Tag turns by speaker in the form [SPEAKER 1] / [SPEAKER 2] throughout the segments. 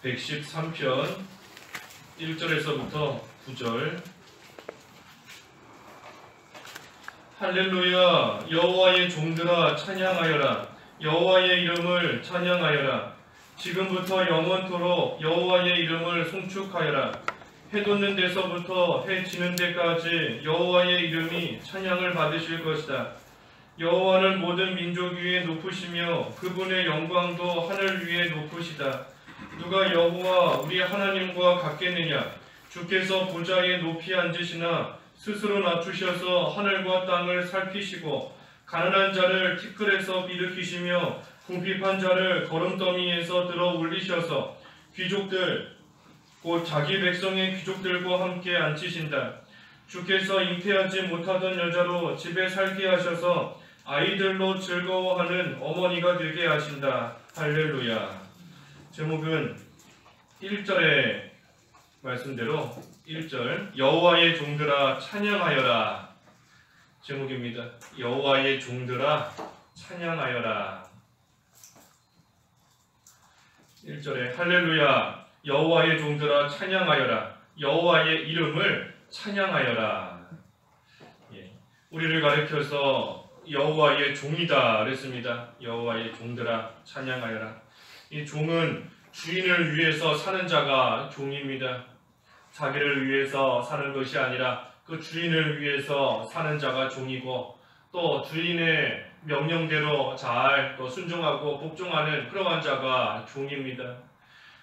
[SPEAKER 1] 113편 1절에서부터 9절. 할렐루야, 여호와의 종들아 찬양하여라. 여호와의 이름을 찬양하여라. 지금부터 영원토록 여호와의 이름을 송축하여라. 해 돋는 데서부터 해 지는 데까지 여호와의 이름이 찬양을 받으실 것이다. 여호와는 모든 민족 위에 높으시며 그분의 영광도 하늘 위에 높으시다. 누가 여호와 우리 하나님과 같겠느냐? 주께서 보좌에 높이 앉으시나 스스로 낮추셔서 하늘과 땅을 살피시고 가난한 자를 티끌에서 일으키시며 궁핍한 자를 거름더미에서 들어 올리셔서 귀족들 곧 자기 백성의 귀족들과 함께 앉히신다. 주께서 잉태하지 못하던 여자로 집에 살게 하셔서 아이들로 즐거워하는 어머니가 되게 하신다. 할렐루야. 제목은 1절의 말씀대로 1절 여호와의 종들아 찬양하여라 제목입니다. 여호와의 종들아 찬양하여라. 1절에 할렐루야 여호와의 종들아 찬양하여라. 여호와의 이름을 찬양하여라. 우리를 가리켜서 여호와의 종이다 그랬습니다. 여호와의 종들아 찬양하여라. 이 종은 주인을 위해서 사는 자가 종입니다. 자기를 위해서 사는 것이 아니라 그 주인을 위해서 사는 자가 종이고, 또 주인의 명령대로 잘 또 순종하고 복종하는 그러한 자가 종입니다.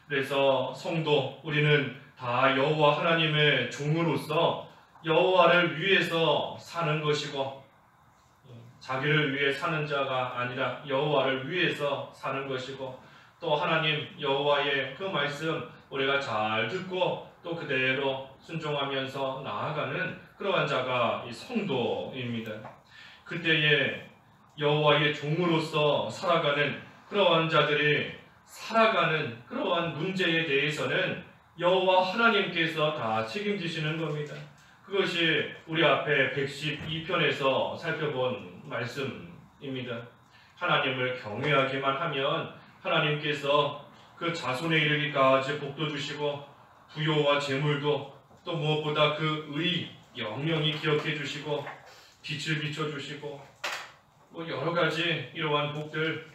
[SPEAKER 1] 그래서 성도 우리는 다 여호와 하나님의 종으로서 여호와를 위해서 사는 것이고, 자기를 위해 사는 자가 아니라 여호와를 위해서 사는 것이고, 또 하나님 여호와의 그 말씀 우리가 잘 듣고 또 그대로 순종하면서 나아가는 그러한 자가 이 성도입니다. 그때에 여호와의 종으로서 살아가는 그러한 자들이 살아가는 그러한 문제에 대해서는 여호와 하나님께서 다 책임지시는 겁니다. 그것이 우리 앞에 112편에서 살펴본 말씀입니다. 하나님을 경외하기만 하면 하나님께서 그 자손에 이르기까지 복도 주시고 부요와 재물도 또 무엇보다 그 의 영영이 기억해 주시고 빛을 비춰주시고 뭐 여러 가지 이러한 복들,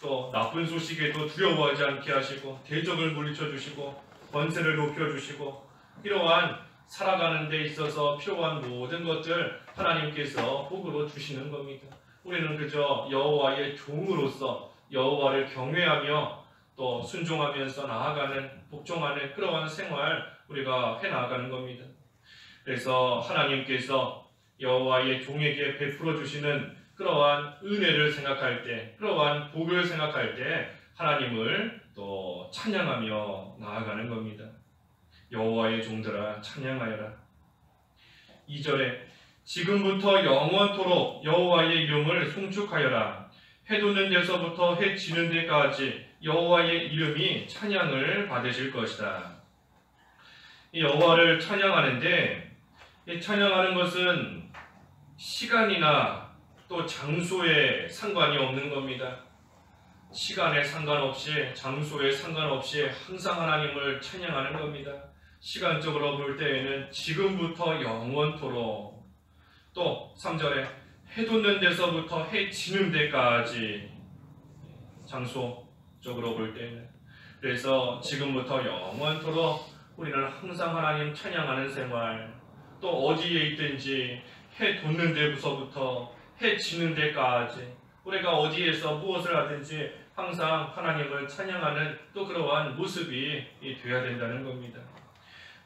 [SPEAKER 1] 또 나쁜 소식에도 두려워하지 않게 하시고 대적을 물리쳐 주시고 권세를 높여 주시고 이러한 살아가는 데 있어서 필요한 모든 것들 하나님께서 복으로 주시는 겁니다. 우리는 그저 여호와의 종으로서 여호와를 경외하며 또 순종하면서 나아가는 복종하는 그러한 생활 우리가 해나가는 겁니다. 그래서 하나님께서 여호와의 종에게 베풀어 주시는 그러한 은혜를 생각할 때, 그러한 복을 생각할 때 하나님을 또 찬양하며 나아가는 겁니다. 여호와의 종들아 찬양하여라. 2절에 지금부터 영원토록 여호와의 이름을 송축하여라. 해 돋는 데서부터 해 지는 데까지 여호와의 이름이 찬양을 받으실 것이다. 이 여호와를 찬양하는데, 이 찬양하는 것은 시간이나 또 장소에 상관이 없는 겁니다. 시간에 상관없이 장소에 상관없이 항상 하나님을 찬양하는 겁니다. 시간적으로 볼 때에는 지금부터 영원토록, 또 3절에 해 돋는 데서부터 해 지는 데까지, 장소적으로 볼 때는. 그래서 지금부터 영원토록 우리는 항상 하나님 찬양하는 생활, 또 어디에 있든지 해 돋는 데부터 해 지는 데까지 우리가 어디에서 무엇을 하든지 항상 하나님을 찬양하는 또 그러한 모습이 되어야 된다는 겁니다.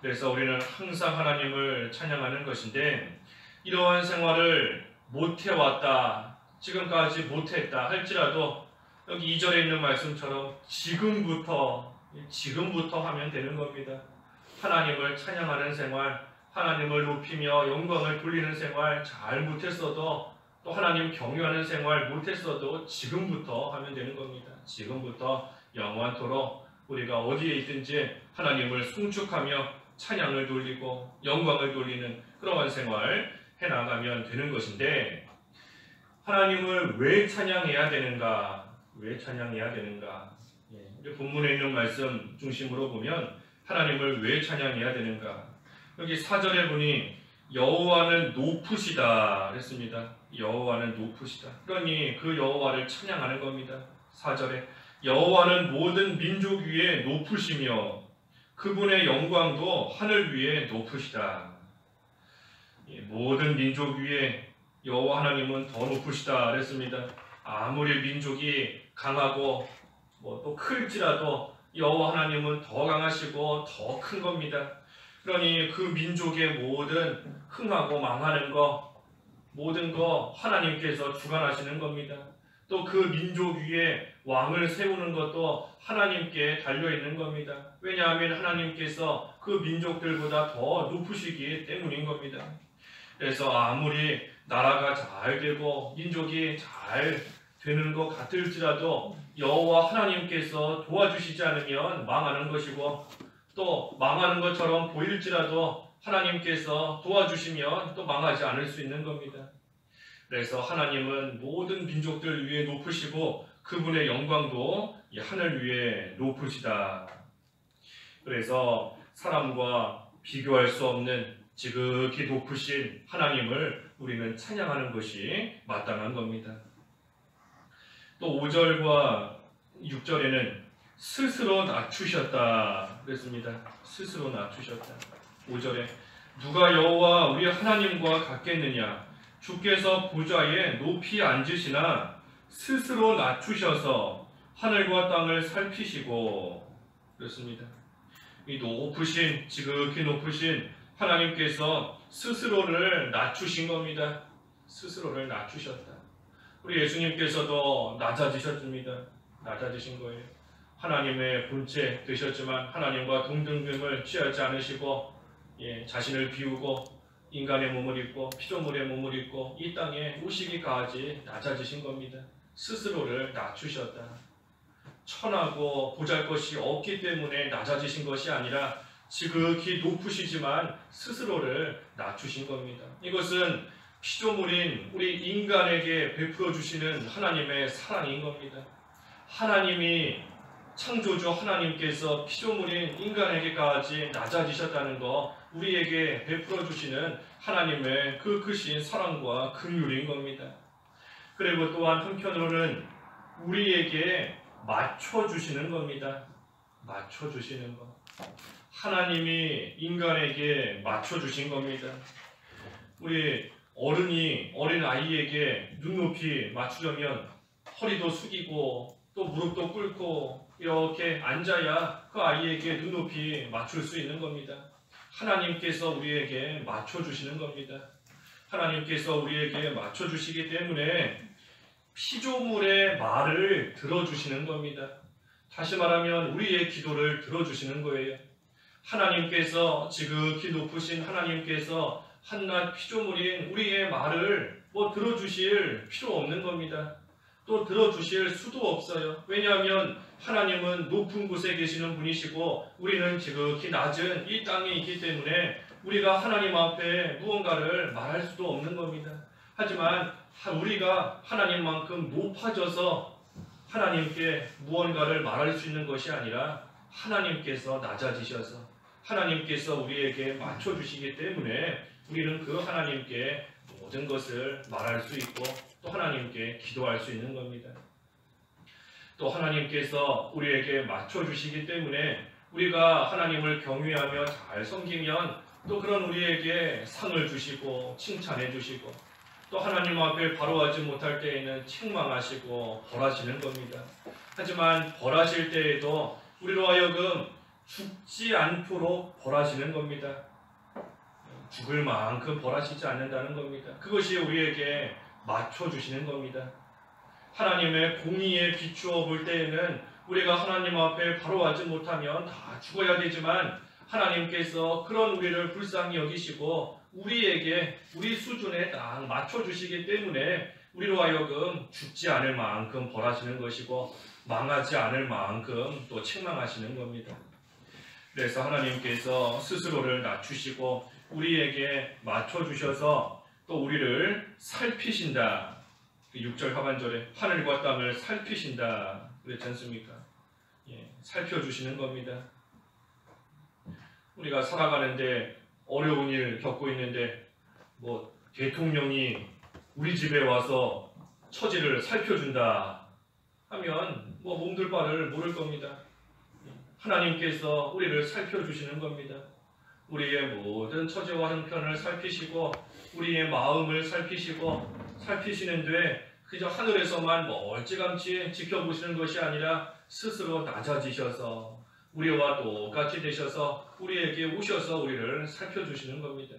[SPEAKER 1] 그래서 우리는 항상 하나님을 찬양하는 것인데, 이러한 생활을 못해왔다, 지금까지 못했다 할지라도 여기 2절에 있는 말씀처럼 지금부터 하면 되는 겁니다. 하나님을 찬양하는 생활, 하나님을 높이며 영광을 돌리는 생활 잘 못했어도, 또 하나님 경외하는 생활 못했어도 지금부터 하면 되는 겁니다. 지금부터 영원토록 우리가 어디에 있든지 하나님을 송축하며 찬양을 돌리고 영광을 돌리는 그러한 생활 해나가면 되는 것인데, 하나님을 왜 찬양해야 되는가? 왜 찬양해야 되는가? 본문에 있는 말씀 중심으로 보면 하나님을 왜 찬양해야 되는가? 여기 4절에 보니 여호와는 높으시다 그랬습니다. 여호와는 높으시다. 그러니 그 여호와를 찬양하는 겁니다. 4절에 여호와는 모든 민족 위에 높으시며 그분의 영광도 하늘 위에 높으시다. 모든 민족 위에 여호와 하나님은 더 높으시다 그랬습니다. 아무리 민족이 강하고 또 클지라도 여호와 하나님은 더 강하시고 더 큰 겁니다. 그러니 그 민족의 모든 흥하고 망하는 거 모든 거 하나님께서 주관하시는 겁니다. 또 그 민족 위에 왕을 세우는 것도 하나님께 달려있는 겁니다. 왜냐하면 하나님께서 그 민족들보다 더 높으시기 때문인 겁니다. 그래서 아무리 나라가 잘 되고 민족이 잘 되는 것 같을지라도 여호와 하나님께서 도와주시지 않으면 망하는 것이고 또 망하는 것처럼 보일지라도 하나님께서 도와주시면 또 망하지 않을 수 있는 겁니다. 그래서 하나님은 모든 민족들 위에 높으시고 그분의 영광도 이 하늘 위에 높으시다. 그래서 사람과 비교할 수 없는 지극히 높으신 하나님을 우리는 찬양하는 것이 마땅한 겁니다. 또 5절과 6절에는 스스로 낮추셨다 그랬습니다. 스스로 낮추셨다. 5절에 누가 여호와 우리 하나님과 같겠느냐 주께서 보좌에 높이 앉으시나 스스로 낮추셔서 하늘과 땅을 살피시고 그렇습니다. 이 높으신 지극히 높으신 하나님께서 스스로를 낮추신 겁니다. 스스로를 낮추셨다. 우리 예수님께서도 낮아지셨습니다. 낮아지신 거예요. 하나님의 본체 되셨지만 하나님과 동등됨을 취하지 않으시고 자신을 비우고 인간의 몸을 입고 피조물의 몸을 입고 이 땅에 오시기까지 낮아지신 겁니다. 스스로를 낮추셨다. 천하고 보잘것이 없기 때문에 낮아지신 것이 아니라 지극히 높으시지만 스스로를 낮추신 겁니다. 이것은 피조물인 우리 인간에게 베풀어 주시는 하나님의 사랑인 겁니다. 하나님이 창조주 하나님께서 피조물인 인간에게까지 낮아지셨다는 거 우리에게 베풀어 주시는 하나님의 그 크신 사랑과 긍휼인 겁니다. 그리고 또한 한편으로는 우리에게 맞춰주시는 겁니다. 맞춰주시는 것. 하나님이 인간에게 맞춰주신 겁니다. 우리 어린 아이에게 눈높이 맞추려면 허리도 숙이고 또 무릎도 꿇고 이렇게 앉아야 그 아이에게 눈높이 맞출 수 있는 겁니다. 하나님께서 우리에게 맞춰주시는 겁니다. 하나님께서 우리에게 맞춰주시기 때문에 피조물의 말을 들어주시는 겁니다. 다시 말하면 우리의 기도를 들어주시는 거예요. 하나님께서 지극히 높으신 하나님께서 한낱 피조물인 우리의 말을 들어주실 필요 없는 겁니다. 또 들어주실 수도 없어요. 왜냐하면 하나님은 높은 곳에 계시는 분이시고 우리는 지극히 낮은 이 땅에 있기 때문에 우리가 하나님 앞에 무언가를 말할 수도 없는 겁니다. 하지만 우리가 하나님만큼 높아져서 하나님께 무언가를 말할 수 있는 것이 아니라 하나님께서 낮아지셔서 하나님께서 우리에게 맞춰주시기 때문에 우리는 그 하나님께 모든 것을 말할 수 있고 또 하나님께 기도할 수 있는 겁니다. 또 하나님께서 우리에게 맞춰주시기 때문에 우리가 하나님을 경외하며 잘 섬기면 또 그런 우리에게 상을 주시고 칭찬해 주시고 또 하나님 앞에 바로하지 못할 때에는 책망하시고 벌하시는 겁니다. 하지만 벌하실 때에도 우리로 하여금 죽지 않도록 벌하시는 겁니다. 죽을 만큼 벌하시지 않는다는 겁니다. 그것이 우리에게 맞춰주시는 겁니다. 하나님의 공의에 비추어 볼 때에는 우리가 하나님 앞에 바로하지 못하면 다 죽어야 되지만 하나님께서 그런 우리를 불쌍히 여기시고 우리에게 우리 수준에 딱 맞춰주시기 때문에 우리로 하여금 죽지 않을 만큼 벌하시는 것이고 망하지 않을 만큼 또 책망하시는 겁니다. 그래서 하나님께서 스스로를 낮추시고 우리에게 맞춰주셔서 또 우리를 살피신다. 6절 하반절에 하늘과 땅을 살피신다 그랬지 않습니까? 살펴주시는 겁니다. 우리가 살아가는데 어려운 일 겪고 있는데 뭐 대통령이 우리 집에 와서 처지를 살펴준다 하면 뭐 몸둘 바를 모를 겁니다. 하나님께서 우리를 살펴주시는 겁니다. 우리의 모든 처지와 형편을 살피시고 우리의 마음을 살피시는데 그저 하늘에서만 멀찌감치 지켜보시는 것이 아니라 스스로 낮아지셔서 우리와 똑같이 되셔서 우리에게 오셔서 우리를 살펴주시는 겁니다.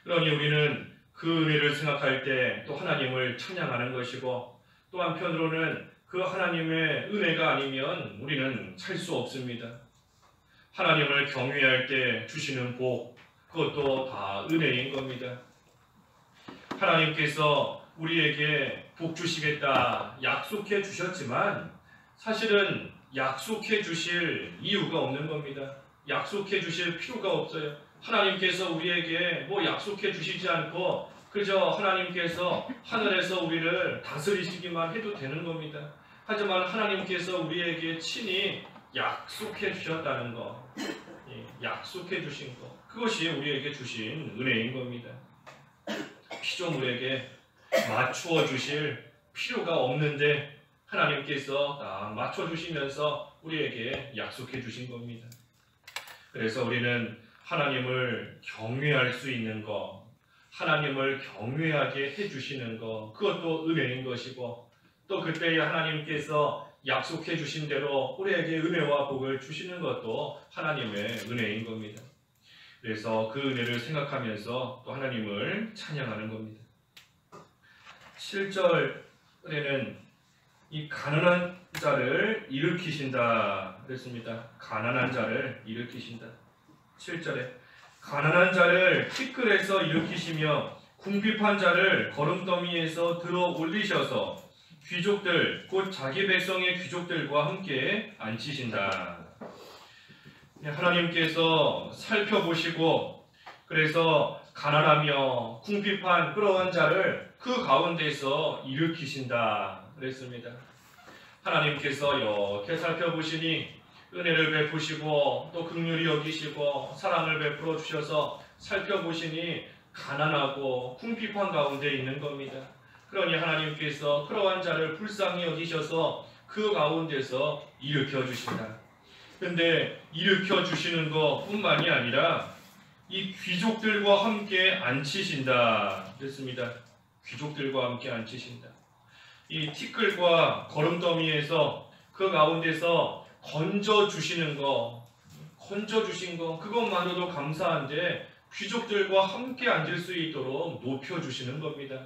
[SPEAKER 1] 그러니 우리는 그 은혜를 생각할 때 또 하나님을 찬양하는 것이고 또 한편으로는 그 하나님의 은혜가 아니면 우리는 살 수 없습니다. 하나님을 경외할 때 주시는 복, 그것도 다 은혜인 겁니다. 하나님께서 우리에게 복 주시겠다 약속해 주셨지만 사실은 약속해 주실 이유가 없는 겁니다. 약속해 주실 필요가 없어요. 하나님께서 우리에게 뭐 약속해 주시지 않고 그저 하나님께서 하늘에서 우리를 다스리시기만 해도 되는 겁니다. 하지만 하나님께서 우리에게 친히 약속해 주셨다는 것, 약속해 주신 것, 그것이 우리에게 주신 은혜인 겁니다. 피조물에게 맞추어 주실 필요가 없는데 하나님께서 다 맞춰 주시면서 우리에게 약속해 주신 겁니다. 그래서 우리는 하나님을 경외할 수 있는 것, 하나님을 경외하게 해주시는 것, 그것도 은혜인 것이고 또 그때에 하나님께서 약속해 주신 대로 우리에게 은혜와 복을 주시는 것도 하나님의 은혜인 겁니다. 그래서 그 은혜를 생각하면서 또 하나님을 찬양하는 겁니다. 7절에는 이 가난한 자를 일으키신다 그랬습니다. 가난한 자를 일으키신다. 7절에 가난한 자를 티끌에서 일으키시며 궁핍한 자를 거름더미에서 들어 올리셔서 귀족들 곧 자기 백성의 귀족들과 함께 앉히신다. 하나님께서 살펴보시고 그래서 가난하며 궁핍한 끌어온 자를 그 가운데서 일으키신다 그랬습니다. 하나님께서 이렇게 살펴보시니 은혜를 베푸시고 또 긍휼히 여기시고 사랑을 베풀어 주셔서 살펴보시니 가난하고 궁핍한 가운데 있는 겁니다. 그러니 하나님께서 그러한 자를 불쌍히 여기셔서 그 가운데서 일으켜 주신다. 근데 일으켜 주시는 것뿐만이 아니라 이 귀족들과 함께 앉히신다 그랬습니다. 귀족들과 함께 앉히신다. 이 티끌과 거름더미에서 그 가운데서 건져주시는 거, 건져주신 거, 그것만으로도 감사한데 귀족들과 함께 앉을 수 있도록 높여주시는 겁니다.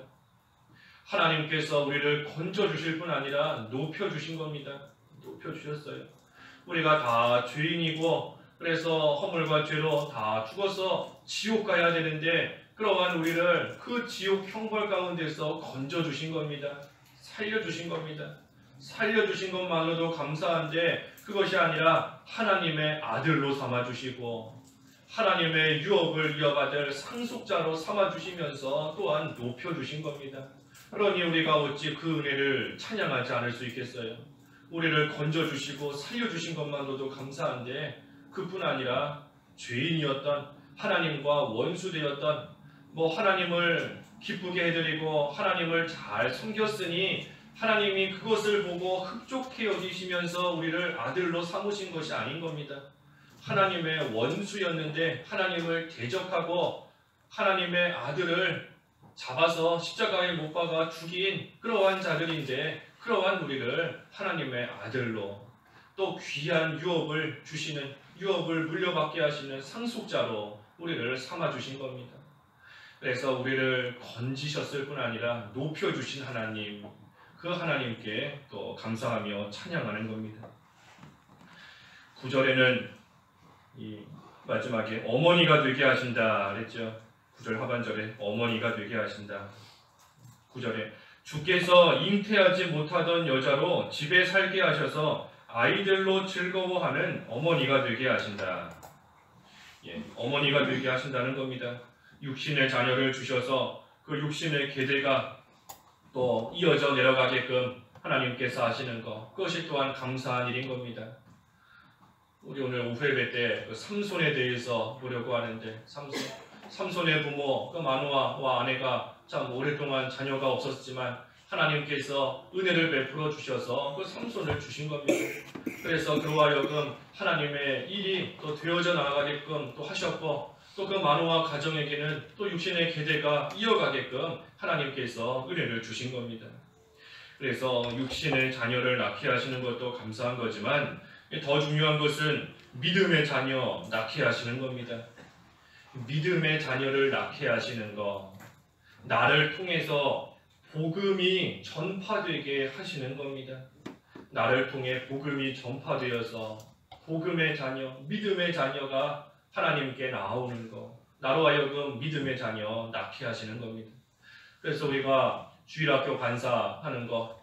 [SPEAKER 1] 하나님께서 우리를 건져주실 뿐 아니라 높여주신 겁니다. 높여주셨어요. 우리가 다 죄인이고 그래서 허물과 죄로 다 죽어서 지옥 가야 되는데 그러한 우리를 그 지옥 형벌 가운데서 건져주신 겁니다. 살려주신 겁니다. 살려주신 것만으로도 감사한데 그것이 아니라 하나님의 아들로 삼아주시고 하나님의 유업을 이어받을 상속자로 삼아주시면서 또한 높여주신 겁니다. 그러니 우리가 어찌 그 은혜를 찬양하지 않을 수 있겠어요? 우리를 건져주시고 살려주신 것만으로도 감사한데 그뿐 아니라 죄인이었던 하나님과 원수되었던 하나님을 기쁘게 해드리고 하나님을 잘 섬겼으니 하나님이 그것을 보고 흡족해 여기시면서 우리를 아들로 삼으신 것이 아닌 겁니다. 하나님의 원수였는데 하나님을 대적하고 하나님의 아들을 잡아서 십자가에 못 박아 죽인 그러한 자들인데 그러한 우리를 하나님의 아들로 또 귀한 유업을 주시는 유업을 물려받게 하시는 상속자로 우리를 삼아주신 겁니다. 그래서 우리를 건지셨을 뿐 아니라 높여주신 하나님, 그 하나님께 또 감사하며 찬양하는 겁니다. 9절에는 이 마지막에 어머니가 되게 하신다 그랬죠. 9절 하반절에 어머니가 되게 하신다. 9절에 주께서 잉태하지 못하던 여자로 집에 살게 하셔서 아이들로 즐거워하는 어머니가 되게 하신다. 어머니가 되게 하신다는 겁니다. 육신의 자녀를 주셔서 그 육신의 계대가 또 이어져 내려가게끔 하나님께서 하시는 것, 그것이 또한 감사한 일인 겁니다. 우리 오늘 오후 예배 때 그 삼손에 대해서 보려고 하는데, 삼손의 부모 그 마누아와 아내가 참 오랫동안 자녀가 없었지만 하나님께서 은혜를 베풀어 주셔서 그 삼손을 주신 겁니다. 그래서 그로 하여금 하나님의 일이 또 되어져 나가게끔 또 하셨고, 또 그 마누아 가정에게는 또 육신의 계대가 이어가게끔 하나님께서 은혜를 주신 겁니다. 그래서 육신의 자녀를 낳게 하시는 것도 감사한 거지만 더 중요한 것은 믿음의 자녀 낳게 하시는 겁니다. 믿음의 자녀를 낳게 하시는 것, 나를 통해서 복음이 전파되게 하시는 겁니다. 나를 통해 복음이 전파되어서 복음의 자녀, 믿음의 자녀가 하나님께 나오는 것, 나로 하여금 믿음의 자녀 낳게 하시는 겁니다. 그래서 우리가 주일학교 반사하는 것,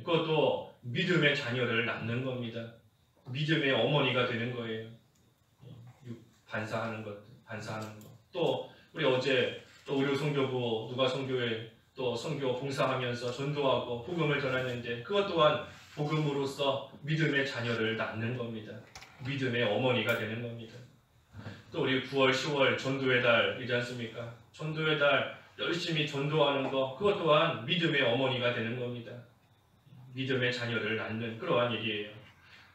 [SPEAKER 1] 그것도 믿음의 자녀를 낳는 겁니다. 믿음의 어머니가 되는 거예요. 반사하는 것. 또 우리 어제 또 의료 선교부 누가 선교회 또 선교 봉사하면서 전도하고 복음을 전했는데, 그것 또한 복음으로서 믿음의 자녀를 낳는 겁니다. 믿음의 어머니가 되는 겁니다. 또 우리 9월, 10월 전도의 달이지 않습니까? 전도의 달 열심히 전도하는 것, 그것 또한 믿음의 어머니가 되는 겁니다. 믿음의 자녀를 낳는 그러한 일이에요.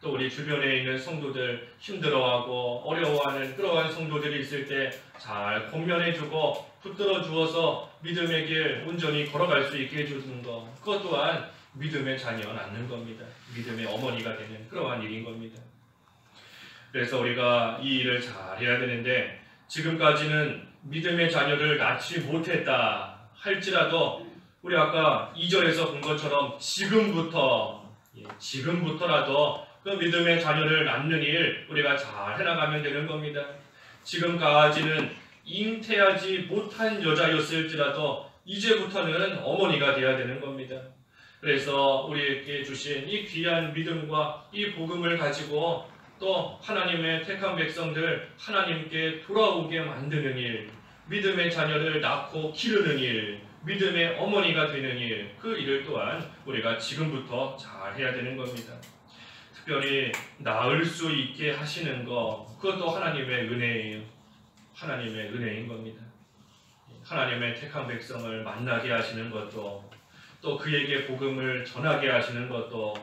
[SPEAKER 1] 또 우리 주변에 있는 성도들 힘들어하고 어려워하는 그러한 성도들이 있을 때 잘 권면해주고 붙들어 주어서 믿음의 길 온전히 걸어갈 수 있게 해주는 것, 그것 또한 믿음의 자녀 낳는 겁니다. 믿음의 어머니가 되는 그러한 일인 겁니다. 그래서 우리가 이 일을 잘 해야 되는데, 지금까지는 믿음의 자녀를 낳지 못했다 할지라도 우리 아까 2절에서 본 것처럼 지금부터라도 그 믿음의 자녀를 낳는 일 우리가 잘 해나가면 되는 겁니다. 지금까지는 잉태하지 못한 여자였을지라도 이제부터는 어머니가 되어야 되는 겁니다. 그래서 우리에게 주신 이 귀한 믿음과 이 복음을 가지고 또 하나님의 택한 백성들 하나님께 돌아오게 만드는 일, 믿음의 자녀를 낳고 기르는 일, 믿음의 어머니가 되는 일, 그 일을 또한 우리가 지금부터 잘 해야 되는 겁니다. 특별히 낳을 수 있게 하시는 것, 그것도 하나님의 은혜예요. 하나님의 은혜인 겁니다. 하나님의 택한 백성을 만나게 하시는 것도, 또 그에게 복음을 전하게 하시는 것도,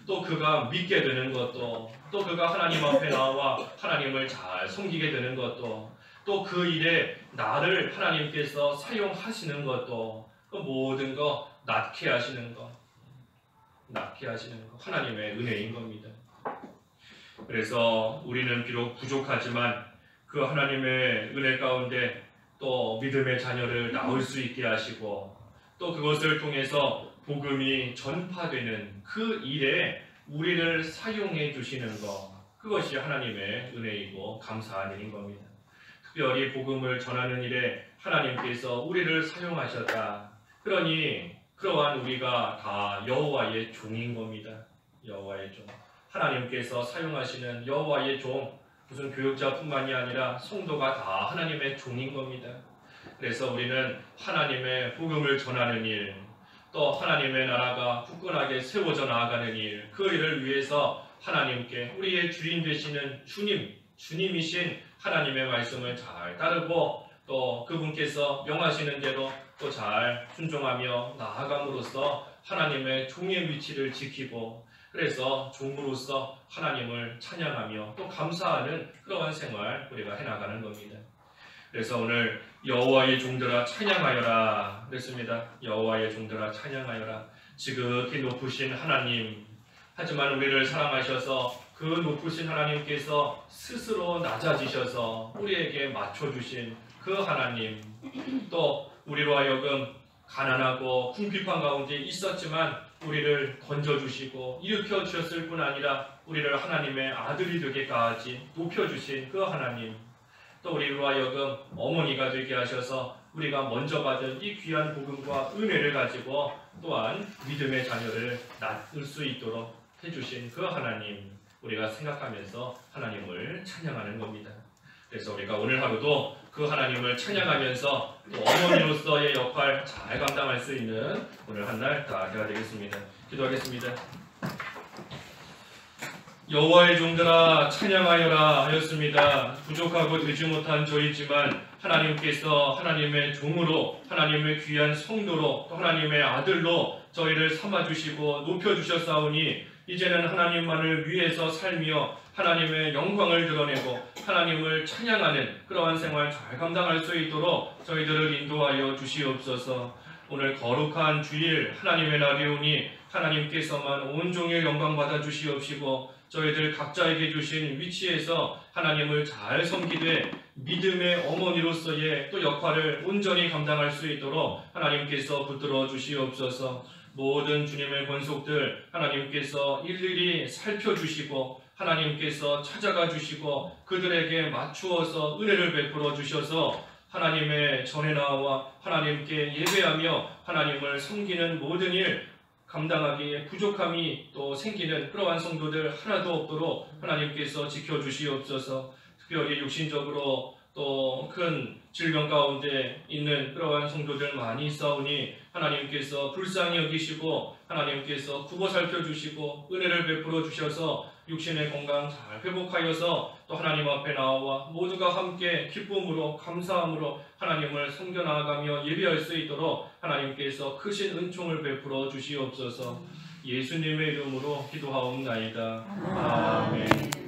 [SPEAKER 1] 또 그가 믿게 되는 것도, 또 그가 하나님 앞에 나와 하나님을 잘 섬기게 되는 것도, 또 그 일에 나를 하나님께서 사용하시는 것도, 그 모든 거 낳게 하시는 것, 하나님의 은혜인 겁니다. 그래서 우리는 비록 부족하지만 그 하나님의 은혜 가운데 또 믿음의 자녀를 낳을 수 있게 하시고, 또 그것을 통해서 복음이 전파되는 그 일에 우리를 사용해 주시는 것, 그것이 하나님의 은혜이고 감사한 일인 겁니다. 특별히 복음을 전하는 일에 하나님께서 우리를 사용하셨다. 그러니 그러한 우리가 다 여호와의 종인 겁니다. 여호와의 종. 하나님께서 사용하시는 여호와의 종, 무슨 교육자뿐만이 아니라 성도가 다 하나님의 종인 겁니다. 그래서 우리는 하나님의 복음을 전하는 일, 또 하나님의 나라가 굳건하게 세워져 나아가는 일, 그 일을 위해서 하나님께 우리의 주인 되시는 주님이신 하나님의 말씀을 잘 따르고, 또 그분께서 명하시는 대로 또 잘 순종하며 나아감으로써 하나님의 종의 위치를 지키고, 그래서 종으로서 하나님을 찬양하며 또 감사하는 그러한 생활 우리가 해나가는 겁니다. 그래서 오늘 여호와의 종들아 찬양하여라 그랬습니다. 여호와의 종들아 찬양하여라. 지극히 높으신 하나님, 하지만 우리를 사랑하셔서 그 높으신 하나님께서 스스로 낮아지셔서 우리에게 맞춰주신 그 하나님, 또 우리로 하여금 가난하고 궁핍한 가운데 있었지만 우리를 건져주시고 일으켜주셨을 뿐 아니라 우리를 하나님의 아들이 되게까지 높여주신 그 하나님, 또 우리로 하여금 어머니가 되게 하셔서 우리가 먼저 받은 이 귀한 복음과 은혜를 가지고 또한 믿음의 자녀를 낳을 수 있도록 해주신 그 하나님, 우리가 생각하면서 하나님을 찬양하는 겁니다. 그래서 우리가 오늘 하루도 그 하나님을 찬양하면서 또 어머니로서의 역할 잘 감당할 수 있는 오늘 한 날 다 해야 되겠습니다. 기도하겠습니다. 여호와의 종들아 찬양하여라 하였습니다. 부족하고 되지 못한 저희지만 하나님께서 하나님의 종으로 하나님의 귀한 성도로 또 하나님의 아들로 저희를 삼아주시고 높여주셨사오니 이제는 하나님만을 위해서 살며 하나님의 영광을 드러내고 하나님을 찬양하는 그러한 생활 잘 감당할 수 있도록 저희들을 인도하여 주시옵소서. 오늘 거룩한 주일 하나님의 날이오니 하나님께서만 온종일 영광 받아 주시옵시고 저희들 각자에게 주신 위치에서 하나님을 잘 섬기되 믿음의 어머니로서의 또 역할을 온전히 감당할 수 있도록 하나님께서 붙들어 주시옵소서. 모든 주님의 권속들 하나님께서 일일이 살펴주시고 하나님께서 찾아가 주시고 그들에게 맞추어서 은혜를 베풀어 주셔서 하나님의 전에 나와 하나님께 예배하며 하나님을 섬기는 모든 일 감당하기에 부족함이 또 생기는 그러한 성도들 하나도 없도록 하나님께서 지켜주시옵소서. 특별히 육신적으로 또 큰 질병 가운데 있는 그러한 성도들 많이 있사오니 하나님께서 불쌍히 여기시고 하나님께서 굽어 살펴주시고 은혜를 베풀어 주셔서 육신의 건강 잘 회복하여서 또 하나님 앞에 나와 모두가 함께 기쁨으로 감사함으로 하나님을 섬겨나가며 예배할 수 있도록 하나님께서 크신 은총을 베풀어 주시옵소서. 예수님의 이름으로 기도하옵나이다. 아멘.